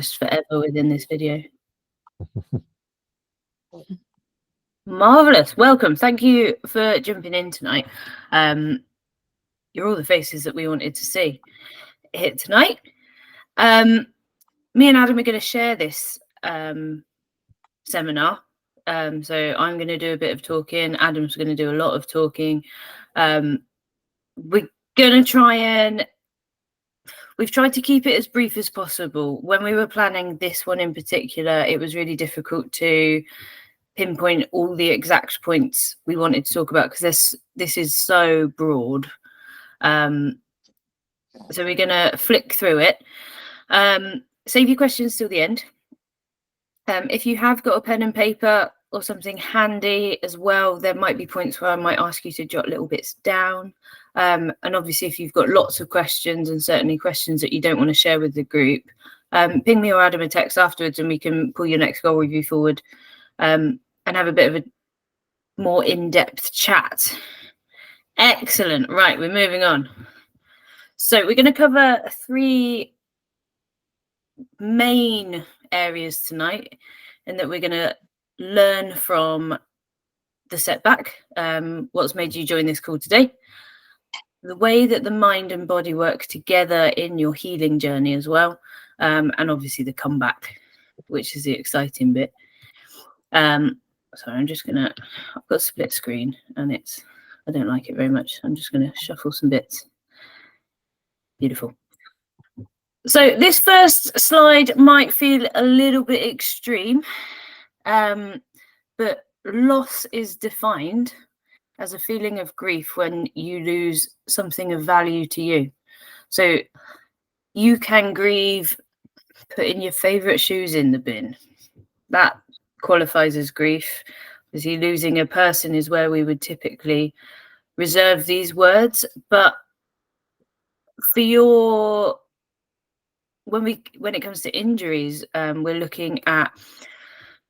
forever within this video. Marvelous. Welcome. Thank you for jumping in tonight. You're all the faces that we wanted to see here tonight. Me and Adam are going to share this seminar. So I'm going to do a bit of talking. Adam's going to do a lot of talking. We're going to try and we've tried to keep it as brief as possible. When we were planning this one in particular, it was really difficult to pinpoint all the exact points we wanted to talk about because this is so broad. So we're going to flick through it. Save your questions till the end. If you have got a pen and paper or something handy as well, there might be points where I might ask you to jot little bits down. And obviously, if you've got lots of questions and certainly questions that you don't want to share with the group, ping me or Adam a text afterwards and we can pull your next goal review forward and have a bit of a more in-depth chat. Excellent. Right, we're moving on. So we're going to cover 3 main areas tonight, and that we're going to learn from the setback, what's made you join this call today, the way that the mind and body work together in your healing journey as well, and obviously the comeback, which is the exciting bit. So I'm just gonna, I've got split screen and I don't like it very much. I'm just gonna shuffle some bits. Beautiful. So this first slide might feel a little bit extreme, but loss is defined as a feeling of grief when you lose something of value to you. So you can grieve putting your favorite shoes in the bin. That qualifies as grief. Obviously, losing a person is where we would typically reserve these words, but for your when it comes to injuries, we're looking at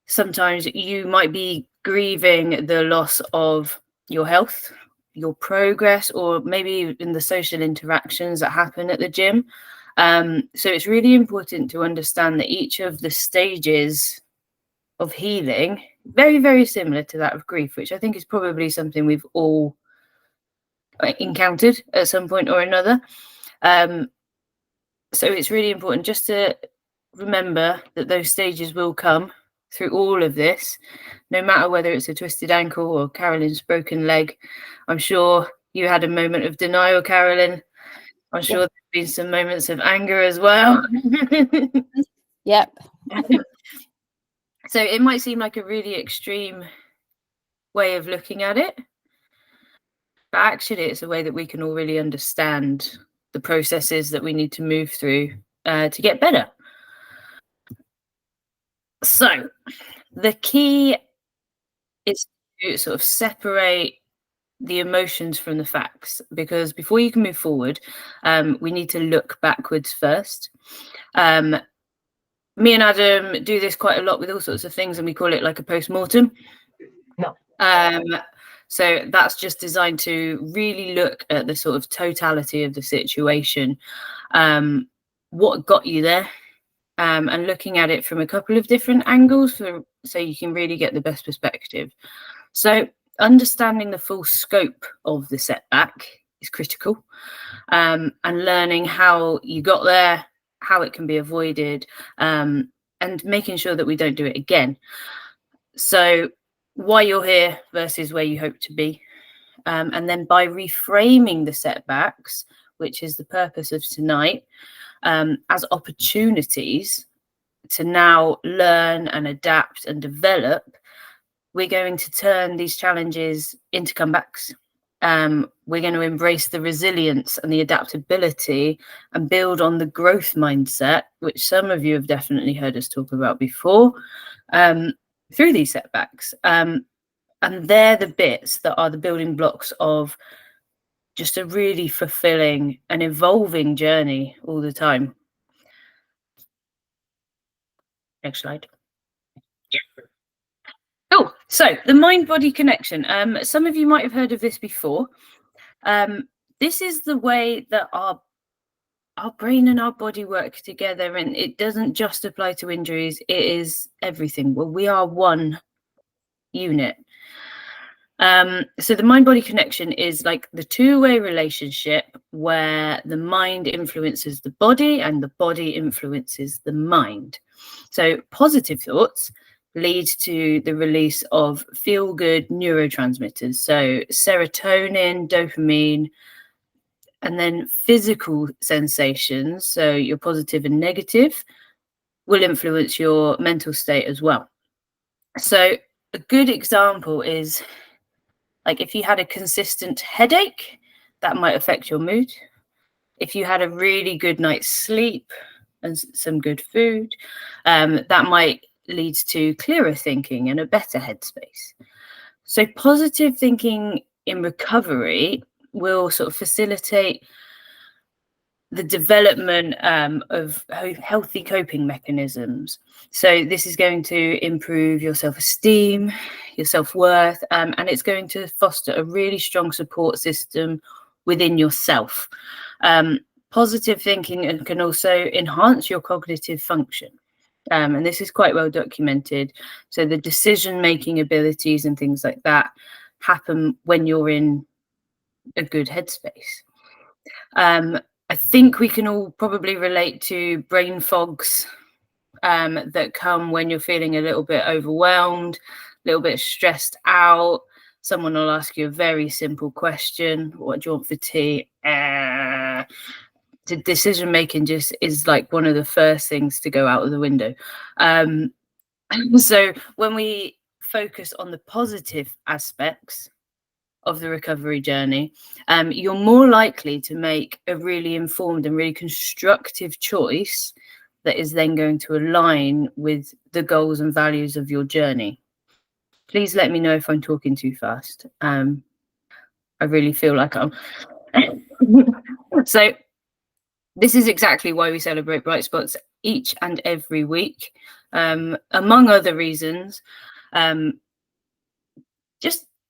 sometimes you might be grieving the loss of your health, your progress, or maybe in the social interactions that happen at the gym. So it's really important to understand that each of the stages of healing, very, very similar to that of grief, which I think is probably something we've all encountered at some point or another. So it's really important just to remember that those stages will come through all of this, no matter whether it's a twisted ankle or Carolyn's broken leg. I'm sure you had a moment of denial, Carolyn. I'm sure there's been some moments of anger as well. Yep. So it might seem like a really extreme way of looking at it, but actually it's a way that we can all really understand the processes that we need to move through to get better. So the key is to sort of separate the emotions from the facts, because before you can move forward, we need to look backwards first. Me and Adam do this quite a lot with all sorts of things, and we call it like a post-mortem. No. So that's just designed to really look at the sort of totality of the situation, what got you there, and looking at it from a couple of different angles so you can really get the best perspective. So understanding the full scope of the setback is critical, and learning how you got there, how it can be avoided, and making sure that we don't do it again. So why you're here versus where you hope to be. And then by reframing the setbacks, which is the purpose of tonight, as opportunities to now learn and adapt and develop, we're going to turn these challenges into comebacks. We're going to embrace the resilience and the adaptability and build on the growth mindset, which some of you have definitely heard us talk about before, through these setbacks. And they're the bits that are the building blocks of just a really fulfilling and evolving journey all the time. Next slide. Oh, so the mind-body connection. Some of you might have heard of this before. This is the way that our our brain and our body work together, and it doesn't just apply to injuries, it is everything. Well, we are one unit. So the mind-body connection is like the two-way relationship where the mind influences the body and the body influences the mind. So positive thoughts lead to the release of feel-good neurotransmitters, so serotonin, dopamine, and then physical sensations, so your positive and negative, will influence your mental state as well. So a good example is, like, if you had a consistent headache, that might affect your mood. If you had a really good night's sleep and some good food, that might lead to clearer thinking and a better headspace. So positive thinking in recovery will sort of facilitate the development of healthy coping mechanisms. So this is going to improve your self-esteem, your self-worth, and it's going to foster a really strong support system within yourself. Positive thinking can also enhance your cognitive function. And this is quite well documented. So the decision-making abilities and things like that happen when you're in a good headspace. I think we can all probably relate to brain fogs that come when you're feeling a little bit overwhelmed, a little bit stressed out. Someone will ask you a very simple question: what do you want for tea? The decision making just is like one of the first things to go out of the window. So when we focus on the positive aspects of the recovery journey, you're more likely to make a really informed and really constructive choice that is then going to align with the goals and values of your journey. Please let me know if I'm talking too fast. I really feel like I'm. So this is exactly why we celebrate bright spots each and every week, among other reasons.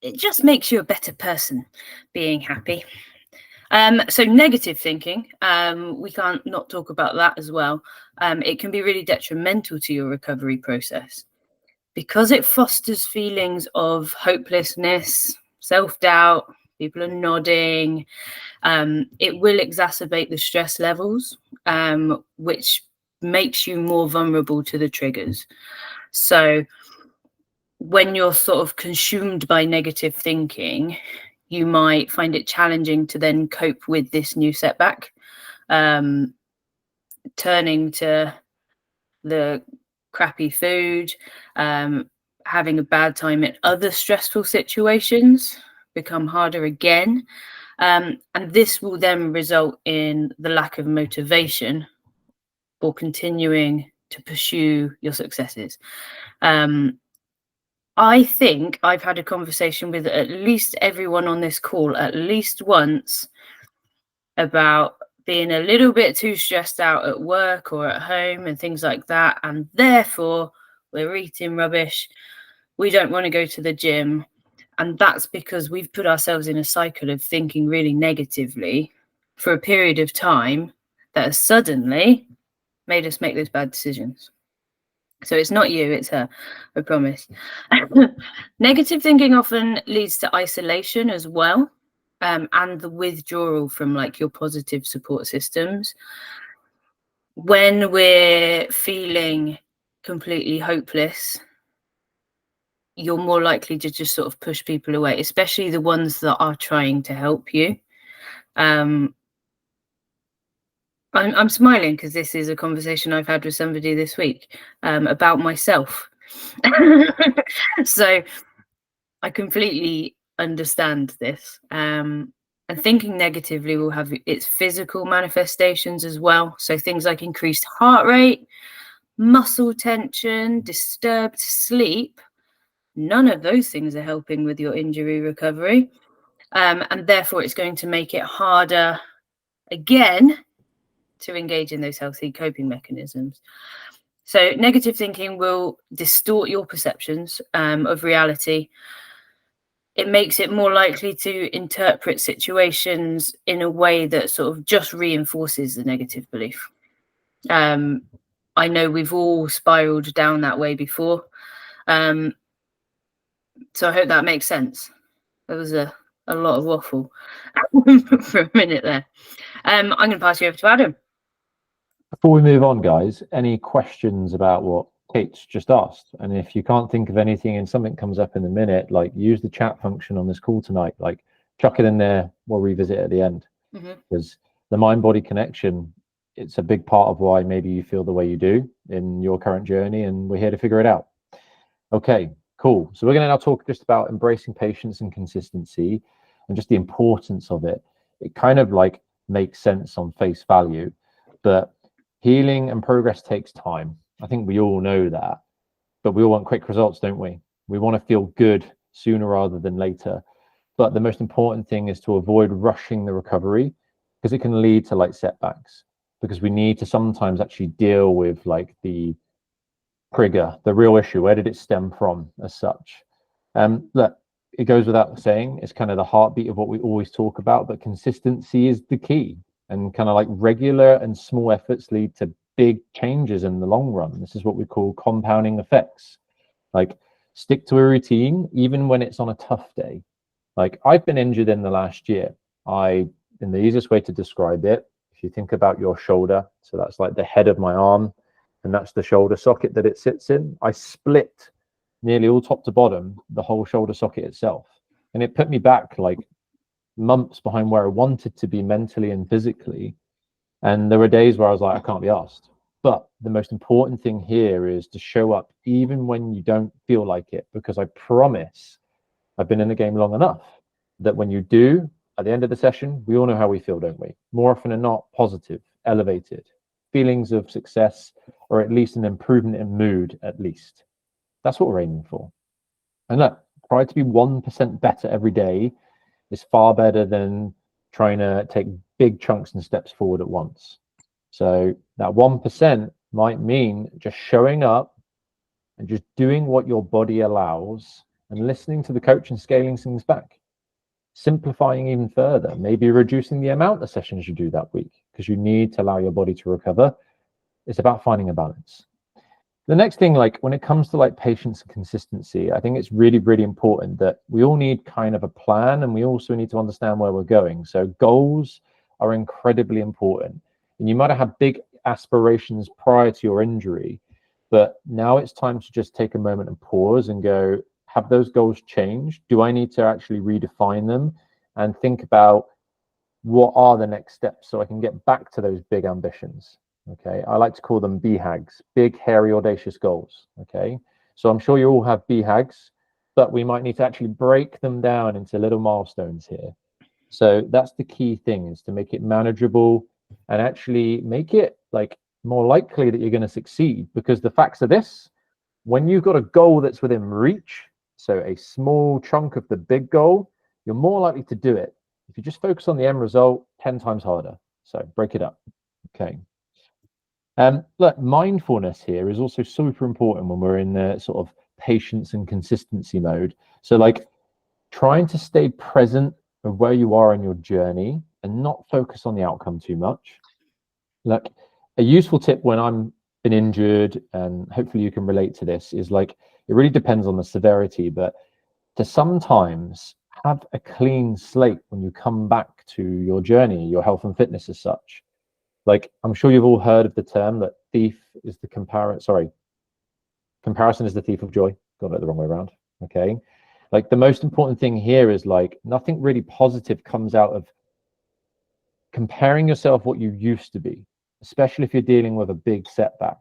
It just makes you a better person being happy. So negative thinking, we can't not talk about that as well. It can be really detrimental to your recovery process because it fosters feelings of hopelessness, self-doubt. People are nodding. It will exacerbate the stress levels, which makes you more vulnerable to the triggers. So when you're sort of consumed by negative thinking, you might find it challenging to then cope with this new setback, turning to the crappy food, having a bad time in other stressful situations become harder again. And this will then result in the lack of motivation for continuing to pursue your successes. I think I've had a conversation with at least everyone on this call at least once about being a little bit too stressed out at work or at home and things like that. And therefore, we're eating rubbish. We don't want to go to the gym. And that's because we've put ourselves in a cycle of thinking really negatively for a period of time that has suddenly made us make those bad decisions. So it's not you, it's her, I promise. Negative thinking often leads to isolation as well, and the withdrawal from like your positive support systems. When we're feeling completely hopeless, you're more likely to just sort of push people away, especially the ones that are trying to help you. I'm smiling because this is a conversation I've had with somebody this week about myself. So I completely understand this. And thinking negatively will have its physical manifestations as well. So things like increased heart rate, muscle tension, disturbed sleep. None of those things are helping with your injury recovery. And therefore, it's going to make it harder again to engage in those healthy coping mechanisms. So negative thinking will distort your perceptions of reality. it makes it more likely to interpret situations in a way that sort of just reinforces the negative belief. I know we've all spiraled down that way before. So I hope that makes sense. There was a lot of waffle for a minute there. I'm going to pass you over to Adam. Before we move on, guys, any questions about what Kate's just asked? And if you can't think of anything and something comes up in a minute, like use the chat function on this call tonight, like chuck it in there, we'll revisit it at the end. Because the mind-body connection, it's a big part of why maybe you feel the way you do in your current journey, and we're here to figure it out. Okay, cool. So we're going to now talk just about embracing patience and consistency and just the importance of it. It kind of like makes sense on face value, but healing and progress takes time. I think we all know that, but we all want quick results, don't we? We want to feel good sooner rather than later. But the most important thing is to avoid rushing the recovery, because it can lead to like setbacks, because we need to sometimes actually deal with like the trigger, the real issue. Where did it stem from as such? Look, it goes without saying, it's kind of the heartbeat of what we always talk about, but consistency is the key. And kind of like regular and small efforts lead to big changes in the long run. This is what we call compounding effects. Like stick to a routine, even when it's on a tough day. Like I've been injured in the last year. In the easiest way to describe it, if you think about your shoulder, so that's like the head of my arm, and that's the shoulder socket that it sits in. I split nearly all top to bottom, the whole shoulder socket itself. And it put me back like months behind where I wanted to be mentally and physically. And there were days where I was like, I can't be asked. But the most important thing here is to show up even when you don't feel like it, because I promise I've been in the game long enough that when you do, at the end of the session, we all know how we feel, don't we? More often than not, positive, elevated, feelings of success, or at least an improvement in mood, at least. That's what we're aiming for. And look, try to be 1% better every day is far better than trying to take big chunks and steps forward at once. So that 1% might mean just showing up and just doing what your body allows and listening to the coach and scaling things back. Simplifying even further, maybe reducing the amount of sessions you do that week, because you need to allow your body to recover. It's about finding a balance. The next thing, like when it comes to like patience and consistency, I think it's really, really important that we all need kind of a plan, and we also need to understand where we're going. So goals are incredibly important. And you might have had big aspirations prior to your injury, but now it's time to just take a moment and pause and go, have those goals changed? Do I need to actually redefine them and think about what are the next steps so I can get back to those big ambitions? Okay, I like to call them BHAGs, big, hairy, audacious goals. Okay, so I'm sure you all have BHAGs, but we might need to actually break them down into little milestones here. So that's the key thing, is to make it manageable and actually make it like more likely that you're going to succeed. Because the facts of this, when you've got a goal that's within reach, so a small chunk of the big goal, you're more likely to do it. If you just focus on the end result, 10 times harder. So break it up. Okay. Look, mindfulness here is also super important when we're in the sort of patience and consistency mode. So like trying to stay present of where you are in your journey and not focus on the outcome too much. Like a useful tip when I'm been injured, and hopefully you can relate to this, is like, it really depends on the severity, but to sometimes have a clean slate when you come back to your journey, your health and fitness as such. Like, I'm sure you've all heard of the term that comparison is the thief of joy. Got it the wrong way around. Okay. Like the most important thing here is like nothing really positive comes out of comparing yourself what you used to be, especially if you're dealing with a big setback.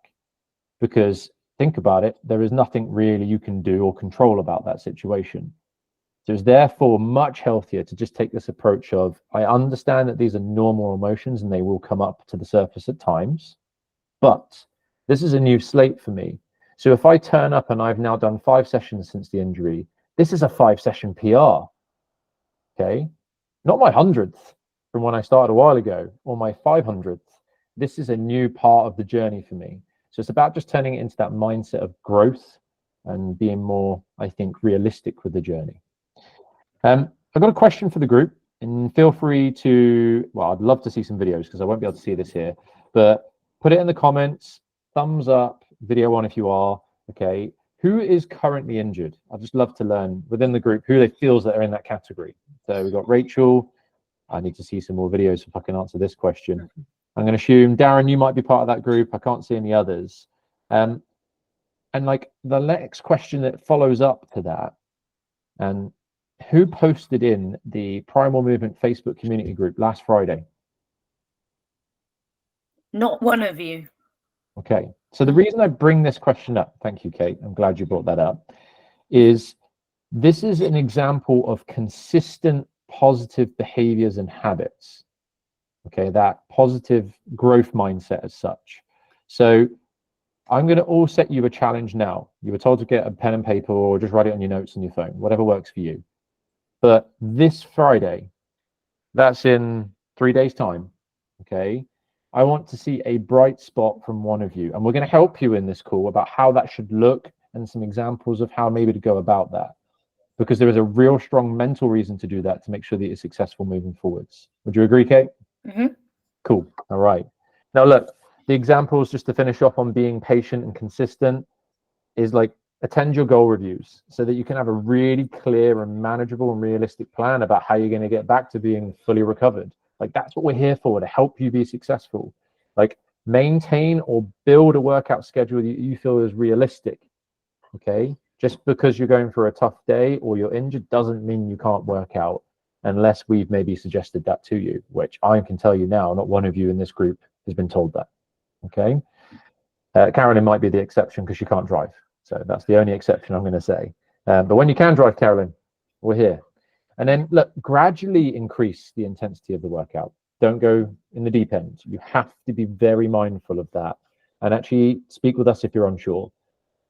Because think about it, there is nothing really you can do or control about that situation. So it's therefore much healthier to just take this approach of, I understand that these are normal emotions and they will come up to the surface at times, but this is a new slate for me. So if I turn up and I've now done 5 sessions since the injury, this is a 5-session PR, okay? Not my 100th from when I started a while ago, or my 500th. This is a new part of the journey for me. So it's about just turning it into that mindset of growth and being more, I think, realistic with the journey. I've got a question for the group, and feel free to, well, I'd love to see some videos because I won't be able to see this here, but put it in the comments, thumbs up, video on if you are, okay? Who is currently injured? I'd just love to learn within the group who they feels that are in that category. So we've got Rachel. I need to see some more videos if I can answer this question. I'm going to assume, Darren, you might be part of that group. I can't see any others. And like the next question that follows up to that, and who posted in the Primal Movement Facebook community group last Friday? Not one of you. Okay, so the reason I bring this question up, thank you, Kate, I'm glad you brought that up, is this is an example of consistent positive behaviors and habits. Okay, that positive growth mindset as such. So I'm going to all set you a challenge now. You were told to get a pen and paper or just write it on your notes on your phone, whatever works for you. But this Friday, that's in 3 days' time, okay, I want to see a bright spot from one of you. And we're going to help you in this call about how that should look and some examples of how maybe to go about that. Because there is a real strong mental reason to do that to make sure that you're successful moving forwards. Would you agree, Kate? Mm-hmm. Cool. All right. Now, look, the examples, just to finish off on being patient and consistent, is like attend your goal reviews so that you can have a really clear and manageable and realistic plan about how you're going to get back to being fully recovered. Like that's what we're here for, to help you be successful. Like maintain or build a workout schedule that you feel is realistic. Okay. Just because you're going through a tough day or you're injured doesn't mean you can't work out unless we've maybe suggested that to you, which I can tell you now, not one of you in this group has been told that. Okay. Carolyn might be the exception because she can't drive. So that's the only exception I'm going to say. But when you can drive, Carolyn, we're here. And then look, gradually increase the intensity of the workout. Don't go in the deep end. You have to be very mindful of that. And actually speak with us if you're unsure.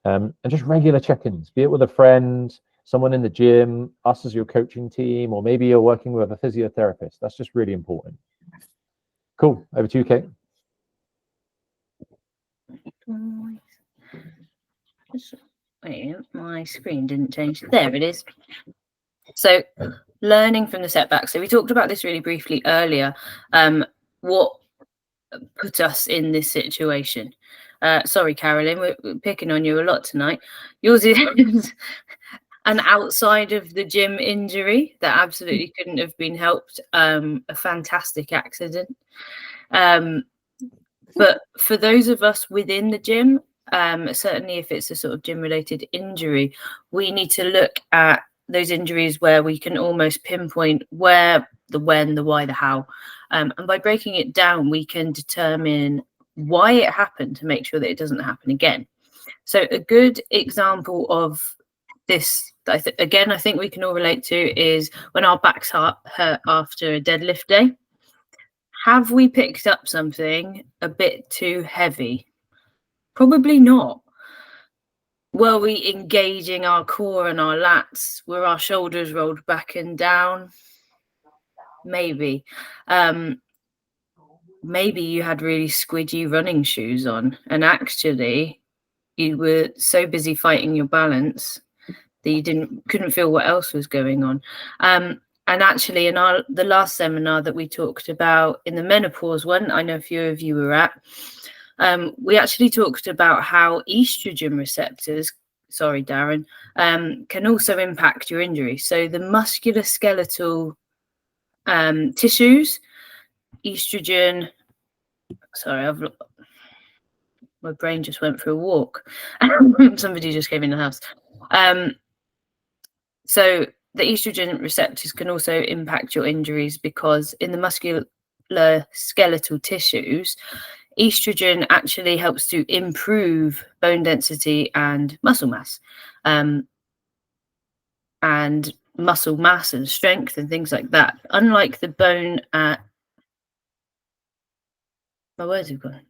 And just regular check-ins, be it with a friend, someone in the gym, us as your coaching team, or maybe you're working with a physiotherapist. That's just really important. Cool. Over to you, Kate. Wait, my screen didn't change. There it is. So learning from the setback. So we talked about this really briefly earlier. What put us in this situation? Sorry, Carolyn, we're picking on you a lot tonight. Yours is an outside of the gym injury that absolutely couldn't have been helped. A fantastic accident. But for those of us within the gym, certainly if it's a sort of gym related injury, we need to look at those injuries where we can almost pinpoint where, the when, the why, the how. And by breaking it down, we can determine why it happened to make sure that it doesn't happen again. So a good example of this, again, I think we can all relate to, is when our backs hurt after a deadlift day. Have we picked up something a bit too heavy? Probably not. Were we engaging our core and our lats? Were our shoulders rolled back and down? Maybe. Maybe you had really squidgy running shoes on, and actually you were so busy fighting your balance that you couldn't feel what else was going on. And actually, in the last seminar that we talked about in the menopause one, I know a few of you were at, we actually talked about how estrogen receptors, sorry, Darren, can also impact your injury. So the musculoskeletal tissues, estrogen, sorry, my brain just went for a walk. Somebody just came in the house. So the estrogen receptors can also impact your injuries because in the musculoskeletal tissues, estrogen actually helps to improve bone density and muscle mass. And muscle mass and strength and things like that. Unlike the bone at... My words have gone.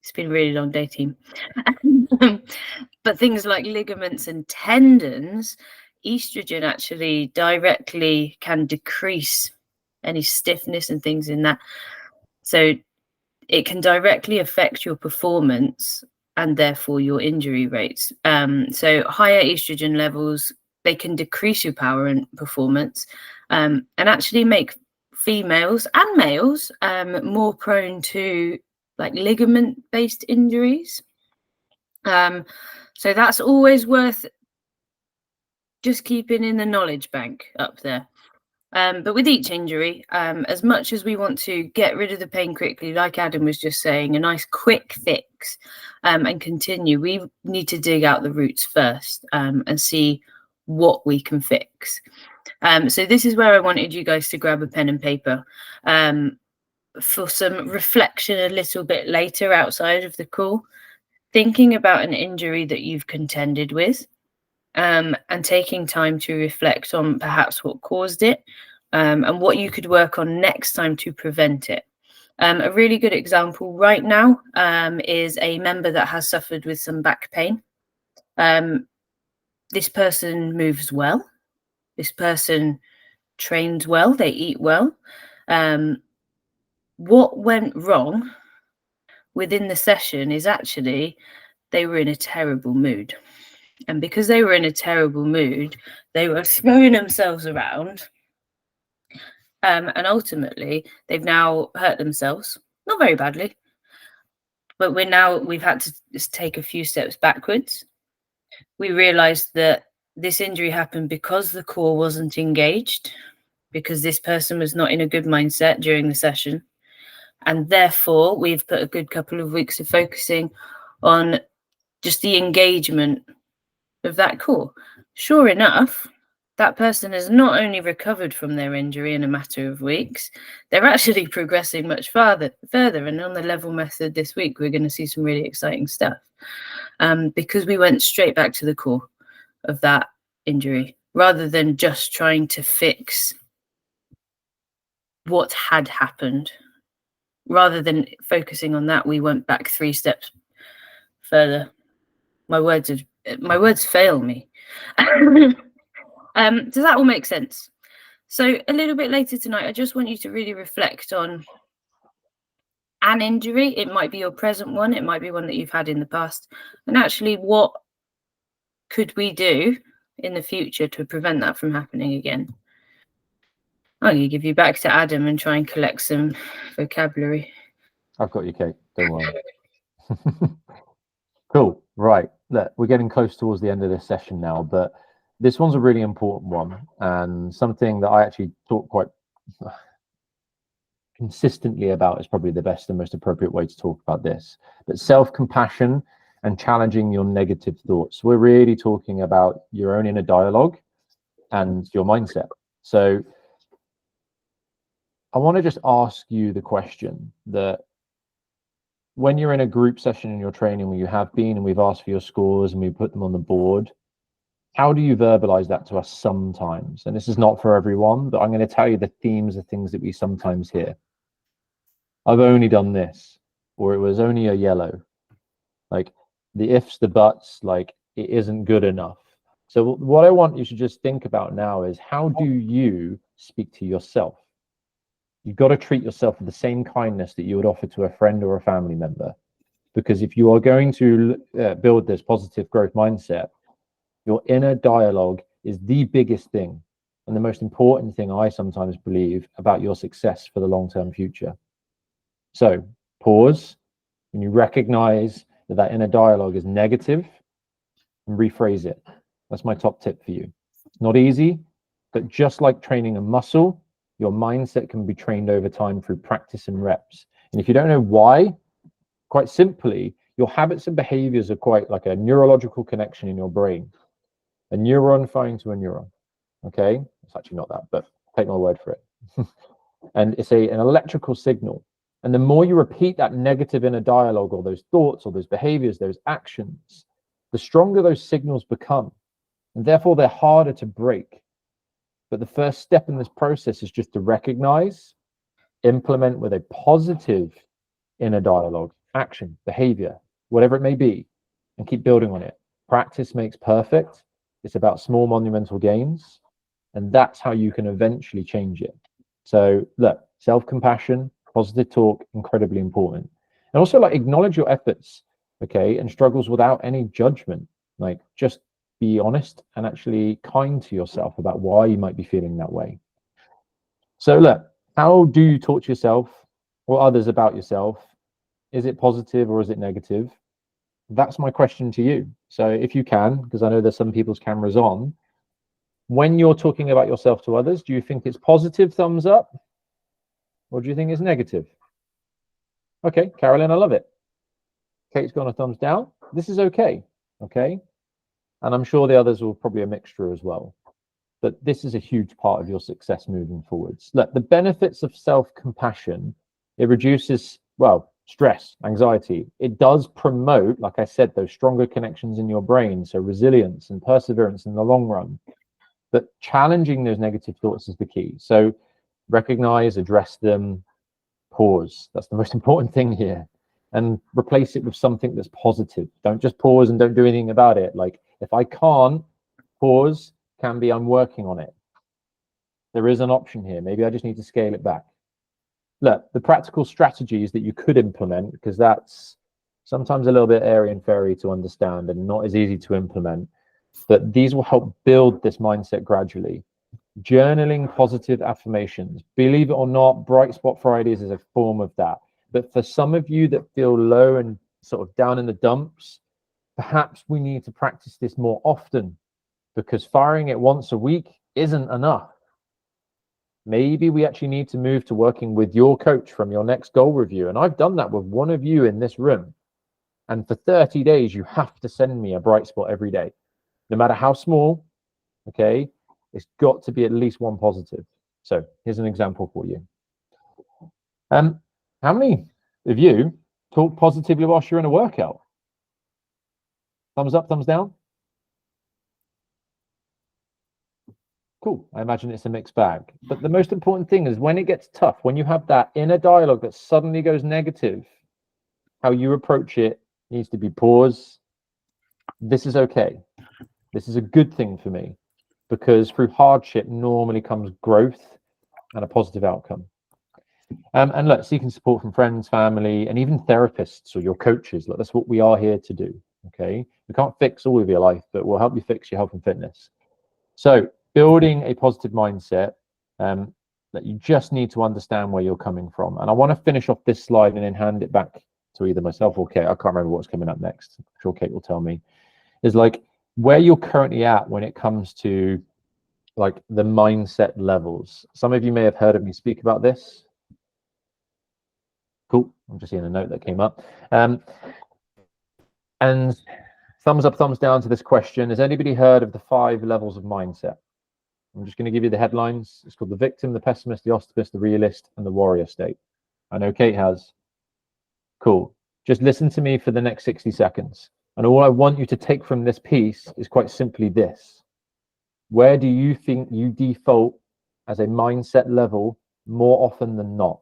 It's been a really long day, team. But things like ligaments and tendons, estrogen actually directly can decrease any stiffness and things in that. So it can directly affect your performance and therefore your injury rates. So higher estrogen levels, they can decrease your power and performance, and actually make females and males more prone to like ligament-based injuries. So that's always worth just keeping in the knowledge bank up there. But with each injury, as much as we want to get rid of the pain quickly, like Adam was just saying, a nice quick fix and continue, we need to dig out the roots first and see what we can fix. So this is where I wanted you guys to grab a pen and paper for some reflection a little bit later outside of the call, thinking about an injury that you've contended with. And taking time to reflect on perhaps what caused it and what you could work on next time to prevent it. A really good example right now is a member that has suffered with some back pain. This person moves well. This person trains well. They eat well. What went wrong within the session is actually they were in a terrible mood. And because they were in a terrible mood, they were throwing themselves around. And ultimately, they've now hurt themselves, not very badly, but we've had to just take a few steps backwards. We realized that this injury happened because the core wasn't engaged, because this person was not in a good mindset during the session. And therefore, we've put a good couple of weeks of focusing on just the engagement of that core. Sure enough, that person has not only recovered from their injury in a matter of weeks, they're actually progressing much further. And on the level method this week, we're going to see some really exciting stuff because we went straight back to the core of that injury rather than just trying to fix what had happened. Rather than focusing on that, we went back 3 steps further. My words fail me. Does that all make sense? So a little bit later tonight, I just want you to really reflect on an injury. It might be your present one. It might be one that you've had in the past. And actually, what could we do in the future to prevent that from happening again? I'm going to give you back to Adam and try and collect some vocabulary. I've got you, Kate. Don't worry. Cool. Right. Look, we're getting close towards the end of this session now, but this one's a really important one and something that I actually talk quite consistently about is probably the best and most appropriate way to talk about this. But self-compassion and challenging your negative thoughts. We're really talking about your own inner dialogue and your mindset. So I want to just ask you the question that when you're in a group session in your training where you have been and we've asked for your scores and we put them on the board, how do you verbalize that to us sometimes? And this is not for everyone, but I'm going to tell you the themes of things that we sometimes hear. I've only done this, or it was only a yellow. Like the ifs, the buts, like it isn't good enough. So what I want you to just think about now is how do you speak to yourself? You've got to treat yourself with the same kindness that you would offer to a friend or a family member. Because if you are going to build this positive growth mindset, your inner dialogue is the biggest thing and the most important thing I sometimes believe about your success for the long-term future. So pause when you recognize that that inner dialogue is negative and rephrase it. That's my top tip for you. It's not easy, but just like training a muscle, your mindset can be trained over time through practice and reps. And if you don't know why, quite simply, your habits and behaviors are quite like a neurological connection in your brain. A neuron firing to a neuron. Okay? It's actually not that, but take my word for it. And it's an electrical signal. And the more you repeat that negative inner dialogue or those thoughts or those behaviors, those actions, the stronger those signals become. And therefore, they're harder to break. But the first step in this process is just to recognize, implement with a positive inner dialogue, action, behavior, whatever it may be, and keep building on it. Practice makes perfect. It's about small monumental gains, and that's how you can eventually change it. So look, self-compassion, positive talk, incredibly important. And also like acknowledge your efforts. okay, and struggles without any judgment. Like, just be honest and actually kind to yourself about why you might be feeling that way. So look, how do you talk to yourself or others about yourself? Is it positive or is it negative? That's my question to you. So if you can, because I know there's some people's cameras on, when you're talking about yourself to others, do you think it's positive, thumbs up, or do you think it's negative? Okay, Carolyn, I love it. Kate's gone a thumbs down. This is okay, okay? And I'm sure the others will probably a mixture as well. But this is a huge part of your success moving forwards. Look, the benefits of self-compassion, it reduces, well, stress, anxiety. It does promote, like I said, those stronger connections in your brain, so resilience and perseverance in the long run. But challenging those negative thoughts is the key. So recognize, address them, pause. That's the most important thing here. And replace it with something that's positive. Don't just pause and don't do anything about it. Like, if I can't, pause can be I'm working on it. There is an option here. Maybe I just need to scale it back. Look, the practical strategies that you could implement, because that's sometimes a little bit airy and fairy to understand and not as easy to implement, but these will help build this mindset gradually. Journaling positive affirmations. Believe it or not, Bright Spot Fridays is a form of that. But for some of you that feel low and sort of down in the dumps, perhaps we need to practice this more often, because firing it once a week isn't enough. Maybe we actually need to move to working with your coach from your next goal review. And I've done that with one of you in this room. And for 30 days, you have to send me a bright spot every day, no matter how small, okay? It's got to be at least one positive. So here's an example for you. How many of you talk positively whilst you're in a workout? Thumbs up, thumbs down? Cool. I imagine it's a mixed bag. But the most important thing is when it gets tough, when you have that inner dialogue that suddenly goes negative, how you approach it needs to be pause. This is okay. This is a good thing for me, because through hardship normally comes growth and a positive outcome. And look, seeking support from friends, family, and even therapists or your coaches. Look, that's what we are here to do. Okay. We can't fix all of your life, but we'll help you fix your health and fitness. So building a positive mindset, that you just need to understand where you're coming from. And I want to finish off this slide and then hand it back to either myself or Kate. I can't remember what's coming up next. I'm sure Kate will tell me. Is like where you're currently at when it comes to like the mindset levels. Some of you may have heard of me speak about this. Cool. I'm just seeing a note that came up. And thumbs up, thumbs down to this question. Has anybody heard of the 5 levels of mindset? I'm just going to give you the headlines. It's called the victim, the pessimist, the optimist, the realist, and the warrior state. I know Kate has. Cool. Just listen to me for the next 60 seconds. And all I want you to take from this piece is quite simply this. Where do you think you default as a mindset level more often than not?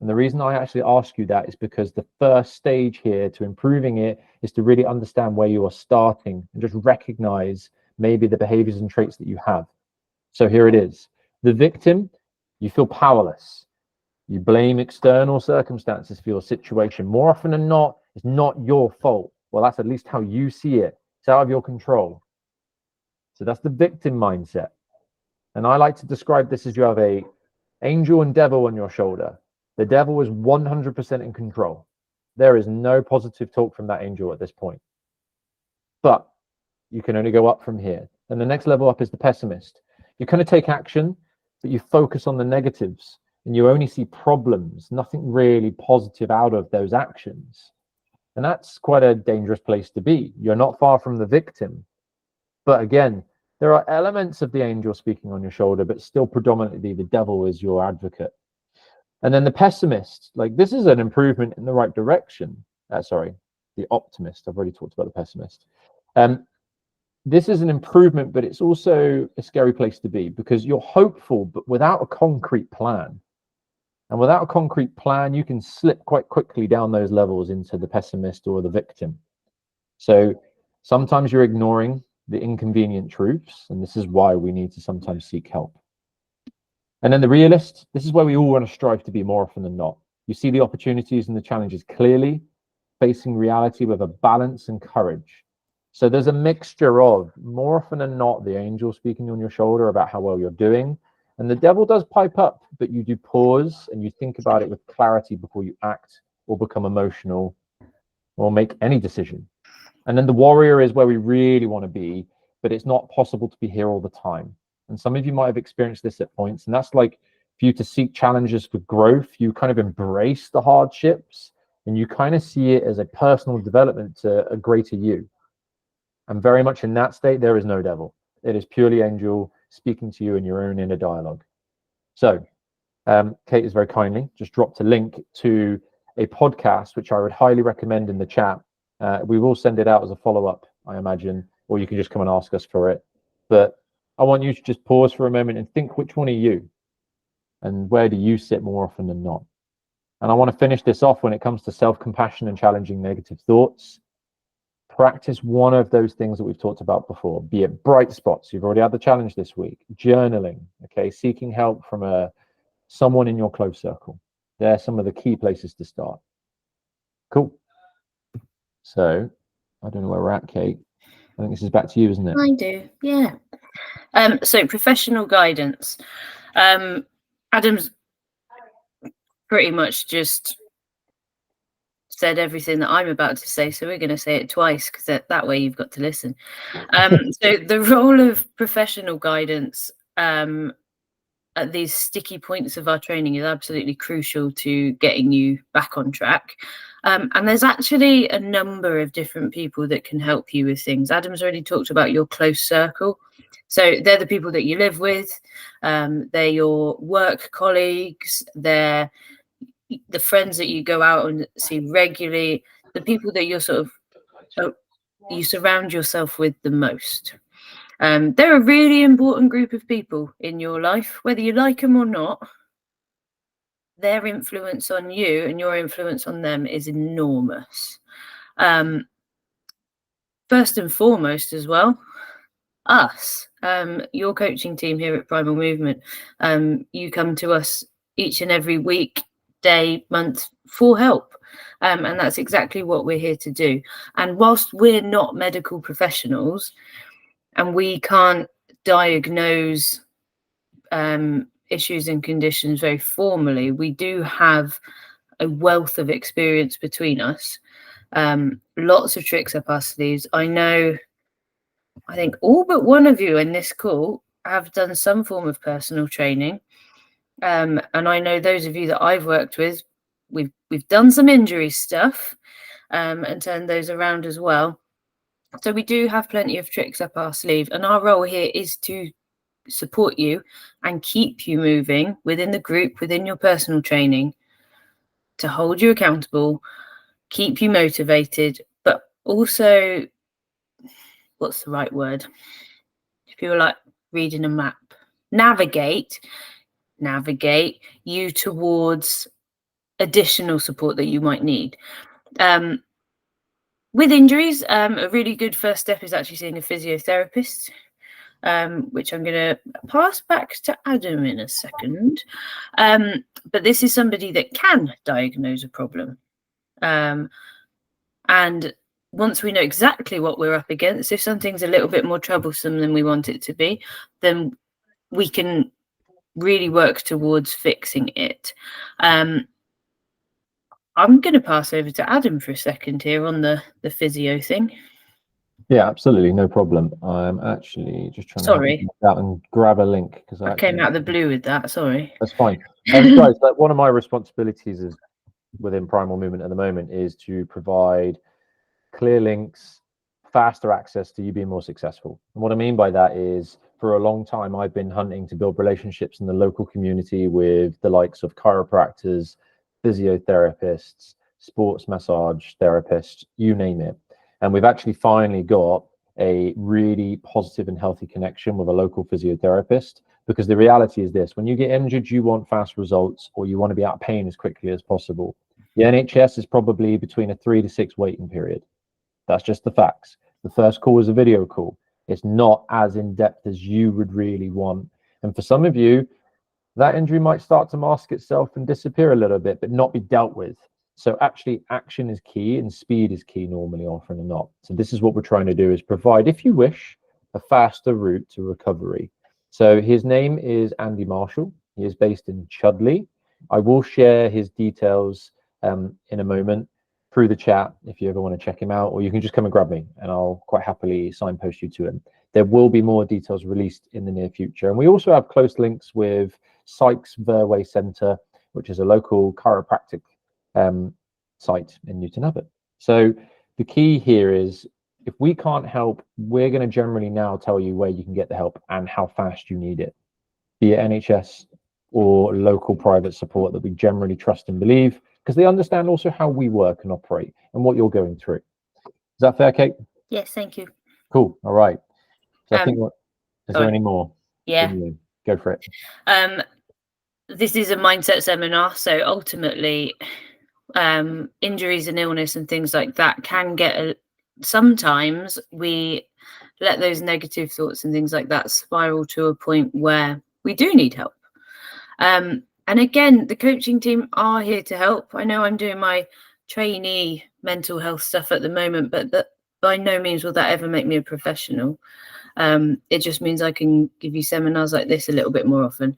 And the reason I actually ask you that is because the first stage here to improving it is to really understand where you are starting and just recognize maybe the behaviors and traits that you have. So here it is. The victim, you feel powerless. You blame external circumstances for your situation. More often than not, it's not your fault. Well, that's at least how you see it. It's out of your control. So that's the victim mindset. And I like to describe this as you have a angel and devil on your shoulder. The devil is 100% in control. There is no positive talk from that angel at this point. But you can only go up from here. And the next level up is the pessimist. You kind of take action, but you focus on the negatives and you only see problems, nothing really positive out of those actions. And that's quite a dangerous place to be. You're not far from the victim. But again, there are elements of the angel speaking on your shoulder, but still predominantly the devil is your advocate. And then the pessimist, like this is an improvement in the right direction. Sorry, the optimist. I've already talked about the pessimist. This is an improvement, but it's also a scary place to be because you're hopeful, but without a concrete plan. And without a concrete plan, you can slip quite quickly down those levels into the pessimist or the victim. So sometimes you're ignoring the inconvenient truths, and this is why we need to sometimes seek help. And then the realist, this is where we all want to strive to be more often than not. You see the opportunities and the challenges clearly, facing reality with a balance and courage. So there's a mixture of, more often than not, the angel speaking on your shoulder about how well you're doing. And the devil does pipe up, but you do pause and you think about it with clarity before you act or become emotional or make any decision. And then the warrior is where we really want to be, but it's not possible to be here all the time. And some of you might have experienced this at points. And that's like, for you to seek challenges for growth, you kind of embrace the hardships and you kind of see it as a personal development to a greater you. And very much in that state, there is no devil. It is purely angel speaking to you in your own inner dialogue. So Kate is very kindly just dropped a link to a podcast, which I would highly recommend in the chat. We will send it out as a follow-up, I imagine, or you can just come and ask us for it. But I want you to just pause for a moment and think, which one are you? And where do you sit more often than not? And I want to finish this off when it comes to self-compassion and challenging negative thoughts. Practice one of those things that we've talked about before, be it bright spots. You've already had the challenge this week. Journaling, okay? Seeking help from someone in your close circle. They're some of the key places to start. Cool. So, I don't know where we're at, Kate. I think this is back to you, isn't it? I do, yeah. So professional guidance. Adam's pretty much just said everything that I'm about to say, so we're going to say it twice because that way you've got to listen. So the role of professional guidance at these sticky points of our training is absolutely crucial to getting you back on track. And there's actually a number of different people that can help you with things. Adam's already talked about your close circle. So they're the people that you live with, they're your work colleagues, they're the friends that you go out and see regularly, the people that you're you surround yourself with the most. They're a really important group of people in your life, whether you like them or not. Their influence on you and your influence on them is enormous. First and foremost as well, us, your coaching team here at Primal Movement. You come to us each and every week, day, month for help. And that's exactly what we're here to do. And whilst we're not medical professionals and we can't diagnose issues and conditions very formally, we do have a wealth of experience between us. Lots of tricks up our sleeves. I think all but one of you in this call have done some form of personal training. And I know those of you that I've worked with, we've done some injury stuff and turned those around as well. So we do have plenty of tricks up our sleeve. And our role here is to support you and keep you moving within the group, within your personal training, to hold you accountable, keep you motivated, but also, what's the right word? If you were like reading a map, navigate you towards additional support that you might need. With injuries, a really good first step is actually seeing a physiotherapist, which I'm going to pass back to Adam in a second. But this is somebody that can diagnose a problem. And once we know exactly what we're up against, if something's a little bit more troublesome than we want it to be, then we can really work towards fixing it. I'm going to pass over to Adam for a second here on the physio thing. Yeah, absolutely, no problem. I'm actually just trying to out and grab a link because I came out of the blue with that. Sorry. That's fine. Guys, one of my responsibilities is within Primal Movement at the moment is to provide clear links, faster access to you being more successful. And what I mean by that is, for a long time, I've been hunting to build relationships in the local community with the likes of chiropractors, physiotherapists, sports massage therapists, you name it. And we've actually finally got a really positive and healthy connection with a local physiotherapist, because the reality is this: when you get injured, you want fast results, or you want to be out of pain as quickly as possible. The NHS is probably between a 3 to 6 waiting period. That's just the facts. The first call is a video call. It's not as in-depth as you would really want. And for some of you, that injury might start to mask itself and disappear a little bit, but not be dealt with. So actually action is key and speed is key normally, often or not. So this is what we're trying to do, is provide, if you wish, a faster route to recovery. So his name is Andy Marshall. He is based in Chudley. I will share his details in a moment through the chat if you ever want to check him out, or you can just come and grab me and I'll quite happily signpost you to him. There will be more details released in the near future. And we also have close links with Sykes Verway Centre, which is a local chiropractic site in Newton Abbot. So the key here is, if we can't help, we're going to generally now tell you where you can get the help and how fast you need it, be it NHS or local private support that we generally trust and believe, because they understand also how we work and operate and what you're going through. Is that fair, Kate? Yes, thank you. Cool. All right. So I think, is there any more? Yeah. Go for it. This is a mindset seminar, so ultimately injuries and illness and things like that can get sometimes we let those negative thoughts and things like that spiral to a point where we do need help. And again, the coaching team are here to help. I know I'm doing my trainee mental health stuff at the moment, but that by no means will that ever make me a professional. It just means I can give you seminars like this a little bit more often.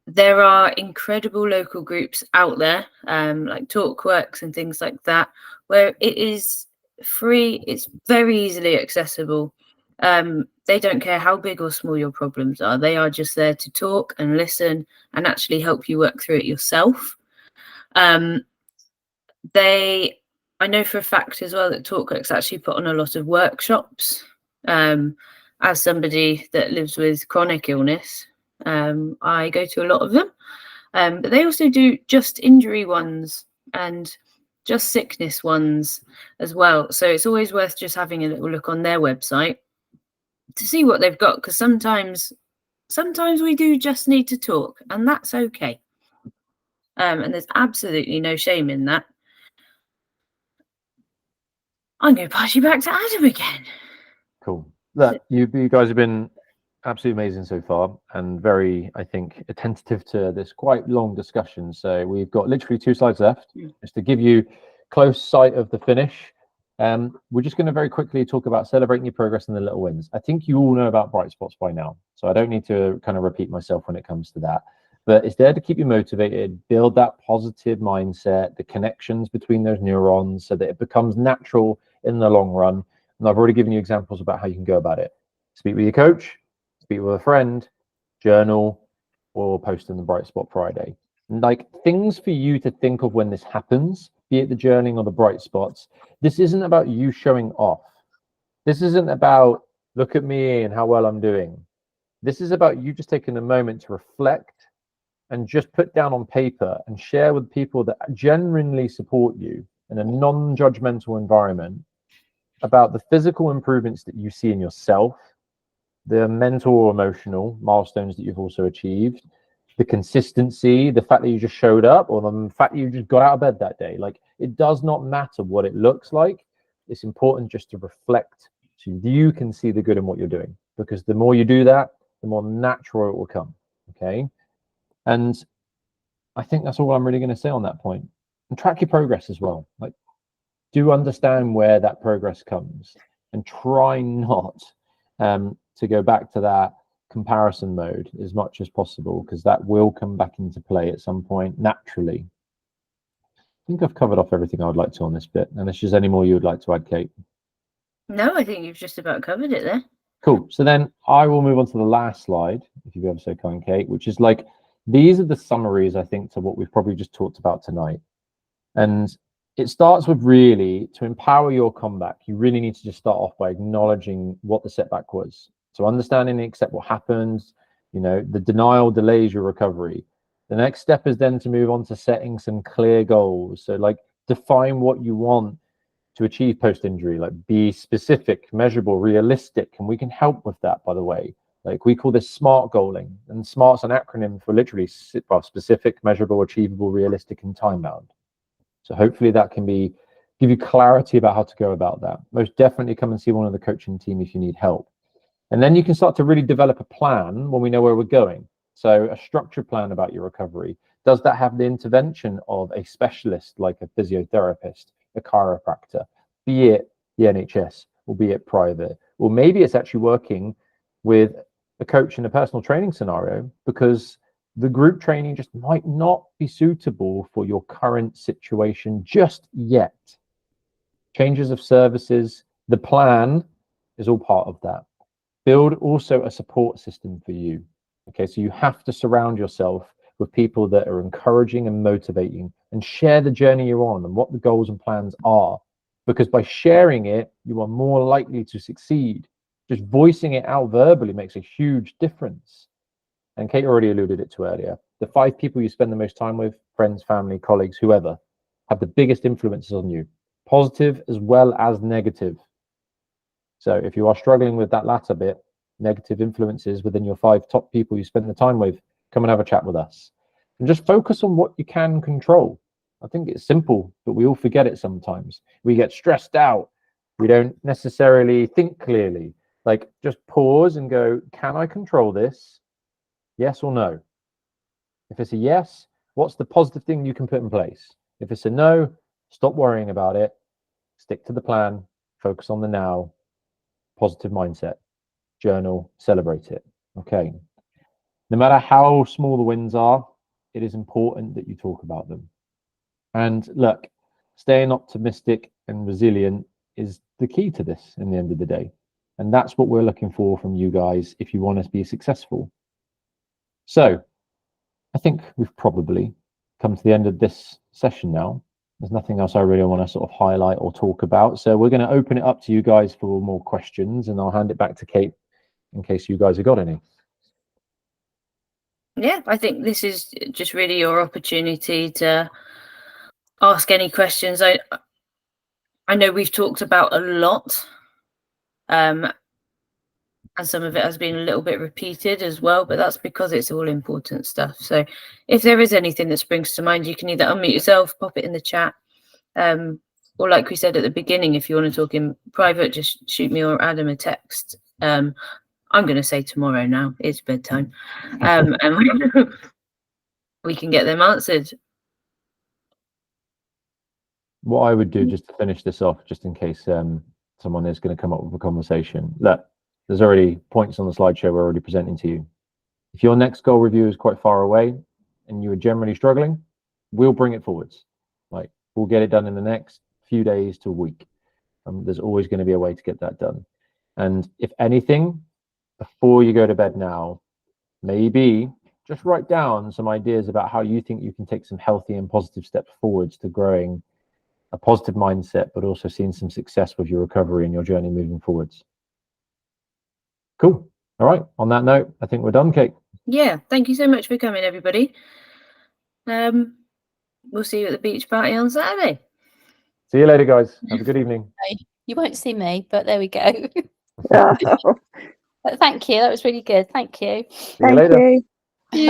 There are incredible local groups out there, like TalkWorks and things like that, where it is free. It's very easily accessible. They don't care how big or small your problems are. They are just there to talk and listen and actually help you work through it yourself. I know for a fact as well that TalkWorks actually put on a lot of workshops. As somebody that lives with chronic illness, I go to a lot of them, but they also do just injury ones and just sickness ones as well. So it's always worth just having a little look on their website to see what they've got, because sometimes we do just need to talk, and that's okay. And there's absolutely no shame in that. I'm going to pass you back to Adam again. Cool. Look, you guys have been absolutely amazing so far, and very, I think, attentive to this quite long discussion. So we've got literally 2 slides left, just to give you close sight of the finish. We're just going to very quickly talk about celebrating your progress and the little wins. I think you all know about bright spots by now, so I don't need to kind of repeat myself when it comes to that. But it's there to keep you motivated, build that positive mindset, the connections between those neurons, so that it becomes natural in the long run. And I've already given you examples about how you can go about it. Speak with your coach, speak with a friend, journal, or post in the Bright Spot Friday. Like, things for you to think of when this happens, be it the journaling or the bright spots. This isn't about you showing off. This isn't about, look at me and how well I'm doing. This is about you just taking a moment to reflect and just put down on paper and share with people that genuinely support you in a non-judgmental environment about the physical improvements that you see in yourself, the mental or emotional milestones that you've also achieved, the consistency, the fact that you just showed up, or the fact that you just got out of bed that day. Like, it does not matter what it looks like. It's important just to reflect so you can see the good in what you're doing, because the more you do that, the more natural it will come. Okay. And I think that's all I'm really going to say on that point. And track your progress as well. Like, do understand where that progress comes, and try not to go back to that comparison mode as much as possible, because that will come back into play at some point naturally. I think I've covered off everything I would like to on this bit, unless there's any more you would like to add, Kate. No, I think you've just about covered it there. Cool. So then I will move on to the last slide, if you'd be ever so kind, Kate, which is like, these are the summaries, I think, to what we've probably just talked about tonight. And it starts with, really, to empower your comeback, you really need to just start off by acknowledging what the setback was. So understanding and accept what happened, the denial delays your recovery. The next step is then to move on to setting some clear goals. So, like, define what you want to achieve post-injury, like, be specific, measurable, realistic, and we can help with that, by the way. Like, we call this SMART goaling, and SMART's an acronym for literally specific, measurable, achievable, realistic, and time-bound. So hopefully that can give you clarity about how to go about that. Most definitely come and see one of the coaching team if you need help. And then you can start to really develop a plan when we know where we're going. So a structured plan about your recovery. Does that have the intervention of a specialist like a physiotherapist, a chiropractor, be it the NHS or be it private? Or maybe it's actually working with a coach in a personal training scenario because the group training just might not be suitable for your current situation just yet. Changes of services, the plan is all part of that. Build also a support system for you. Okay, so you have to surround yourself with people that are encouraging and motivating and share the journey you're on and what the goals and plans are. Because by sharing it, you are more likely to succeed. Just voicing it out verbally makes a huge difference. And Kate already alluded it to earlier. The 5 people you spend the most time with, friends, family, colleagues, whoever, have the biggest influences on you, positive as well as negative. So if you are struggling with that latter bit, negative influences within your 5 top people you spend the time with, come and have a chat with us. And just focus on what you can control. I think it's simple, but we all forget it sometimes. We get stressed out. We don't necessarily think clearly. Like, just pause and go, can I control this? Yes or no? If it's a yes, what's the positive thing you can put in place? If it's a no, stop worrying about it. Stick to the plan. Focus on the now. Positive mindset. Journal. Celebrate it. Okay. No matter how small the wins are, it is important that you talk about them. And look, staying optimistic and resilient is the key to this in the end of the day. And that's what we're looking for from you guys if you want to be successful. So I think we've probably come to the end of this session now. There's nothing else I really want to sort of highlight or talk about. So we're going to open it up to you guys for more questions, and I'll hand it back to Kate in case you guys have got any. Yeah, I think this is just really your opportunity to ask any questions. I know we've talked about a lot, and some of it has been a little bit repeated as well, but that's because it's all important stuff. So if there is anything that springs to mind, you can either unmute yourself, pop it in the chat, or like we said at the beginning, if you want to talk in private, just shoot me or Adam a text. I'm going to say tomorrow now. It's bedtime. And we can get them answered. What I would do just to finish this off, just in case someone is going to come up with a conversation. Look, there's already points on the slideshow we're already presenting to you. If your next goal review is quite far away and you are generally struggling, we'll bring it forwards. Like, we'll get it done in the next few days to a week. There's always going to be a way to get that done. And if anything, before you go to bed now, maybe just write down some ideas about how you think you can take some healthy and positive steps forwards to growing a positive mindset, but also seeing some success with your recovery and your journey moving forwards. Cool. All right. On that note, I think we're done, Kate. Yeah. Thank you so much for coming, everybody. We'll see you at the beach party on Saturday. See you later, guys. Have a good evening. You won't see me, but there we go. Oh, But thank you. That was really good. Thank you. See you later. thank you.